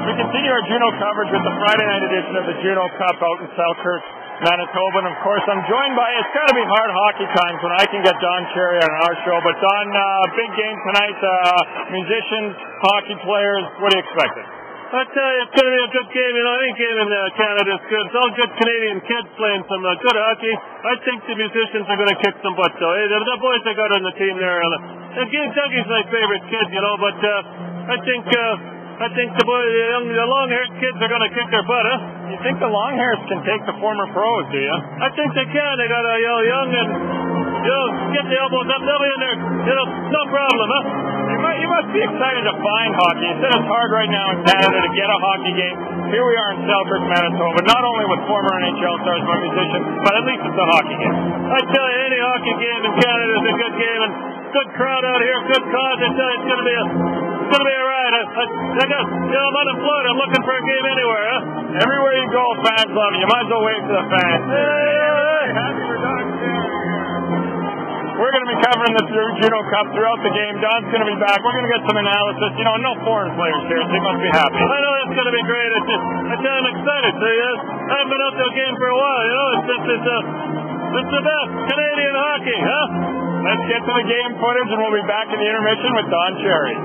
We continue our Juno coverage with the Friday night edition of the Juno Cup out in Selkirk, Manitoba. And of course, I'm joined by, it's got to be hard hockey times when I can get Don Cherry on our show. But Don, big game tonight, musicians, hockey players, what are you expecting? I tell you, it's going to be a good game. You know, any game in Canada is good. It's all good Canadian kids playing some good hockey. I think the musicians are going to kick some butt, though. The boys I got on the team there, Dougie's my favorite kid, you know, but I think the long-haired kids are going to kick their butt, huh? You think the long-hairs can take the former pros, do you? I think they can. They got to young and, get the elbows up. They'll be in there, no problem, huh? You must be excited to find hockey. You said it's hard right now in Canada to get a hockey game. Here we are in Selkirk, Manitoba, not only with former NHL stars but musicians, but at least it's a hockey game. I tell you, any hockey game in Canada is a good game, and good crowd out here, good cause. I tell you, it's going to be a ride. I'm unemployed. I'm looking for a game anywhere, huh? Everywhere you go, fans love you. You might as well wave to the fans. Hey. Happy for Don Cherry. We're going to be covering the Juno Cup throughout the game. Don's going to be back. We're going to get some analysis. You know, no foreign players here, so you must be happy. I know it's going to be great. I tell you, I'm excited. I haven't been out to a game for a while. You know, it's the best Canadian hockey, huh? Let's get to the game footage, and we'll be back in the intermission with Don Cherry.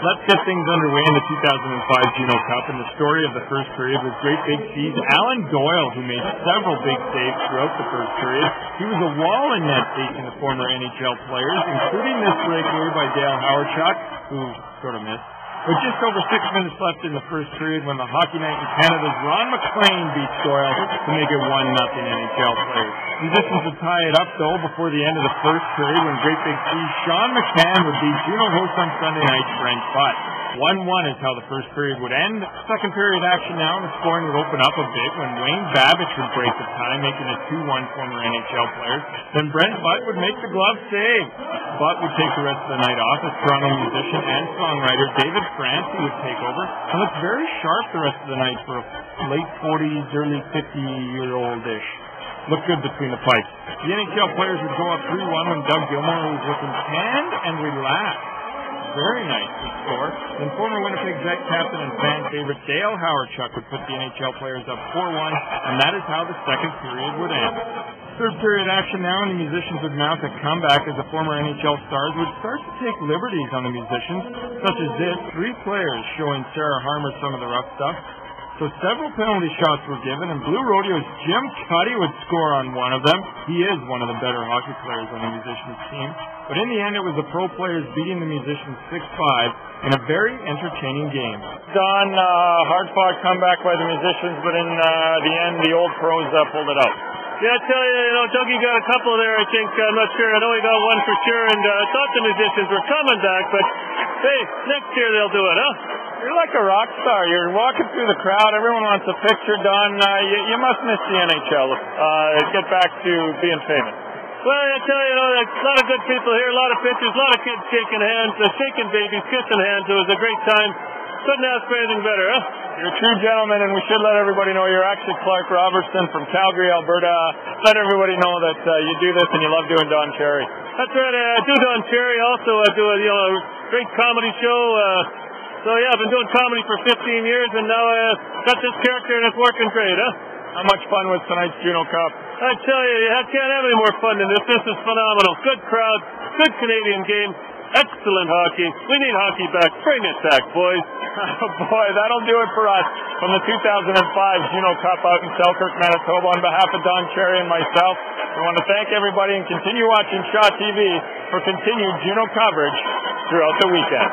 Let's get things underway in the 2005 Juno Cup, and the story of the first period was Great Big C's Alan Doyle, who made several big saves throughout the first period. He was a wall in net facing the former NHL players, including this breakaway by Dale Howarchuk, who sort of missed. With just over 6 minutes left in the first period when the Hockey Night in Canada's Ron McLean beats Doyle to make it 1-0 NHL players. Musicians would tie it up, though, before the end of the first period when Great Big C's Sean McCann would beat Juno host on Sunday night, Brent Butt. 1-1 is how the first period would end. Second period action now, and the scoring would open up a bit when Wayne Babbage would break the tie, making it 2-1 former NHL players. Then Brent Butt would make the glove save. Butt would take the rest of the night off as Toronto musician and songwriter David Francie would take over and look very sharp the rest of the night for a late 40s, early 50-year-old-ish. Looked good between the pipes. The NHL players would go up 3-1 when Doug Gilmour was looking tanned and relaxed. Very nice to score. Then former Winnipeg Jet captain and fan favorite Dale Howarchuk would put the NHL players up 4-1, and that is how the second period would end. Third period action now, and the musicians would mount a comeback as the former NHL stars would start to take liberties on the musicians, such as this, 3 players showing Sarah Harmer some of the rough stuff. So several penalty shots were given, and Blue Rodeo's Jim Cuddy would score on one of them. He is one of the better hockey players on the musicians team. But in the end, it was the pro players beating the musicians 6-5 in a very entertaining game. Don, hard-fought comeback by the musicians, but in the end, the old pros pulled it out. Yeah, I tell you, Dougie got a couple there, I think. I'm not sure. I know he got one for sure, and I thought the musicians were coming back, but hey, next year they'll do it, huh? You're like a rock star. You're walking through the crowd. Everyone wants a picture, Don. You must miss the NHL. Get back to being famous. Well, I tell you, there's a lot of good people here, a lot of pictures, a lot of kids shaking hands, shaking babies, kissing hands. It was a great time. Couldn't ask for anything better, huh? You're a true gentleman, and we should let everybody know you're actually Clark Robertson from Calgary, Alberta. Let everybody know that you do this and you love doing Don Cherry. That's right. I do Don Cherry. Also, I do a great comedy show. So yeah, I've been doing comedy for 15 years, and now I got this character, and it's working great, huh? How much fun was tonight's Juno Cup? I tell you, I can't have any more fun than this. This is phenomenal. Good crowd, good Canadian game, excellent hockey. We need hockey back. Bring it back, boys. Boy, that'll do it for us from the 2005 Juno Cup out in Selkirk, Manitoba. On behalf of Don Cherry and myself, we want to thank everybody and continue watching Shaw TV for continued Juno coverage throughout the weekend.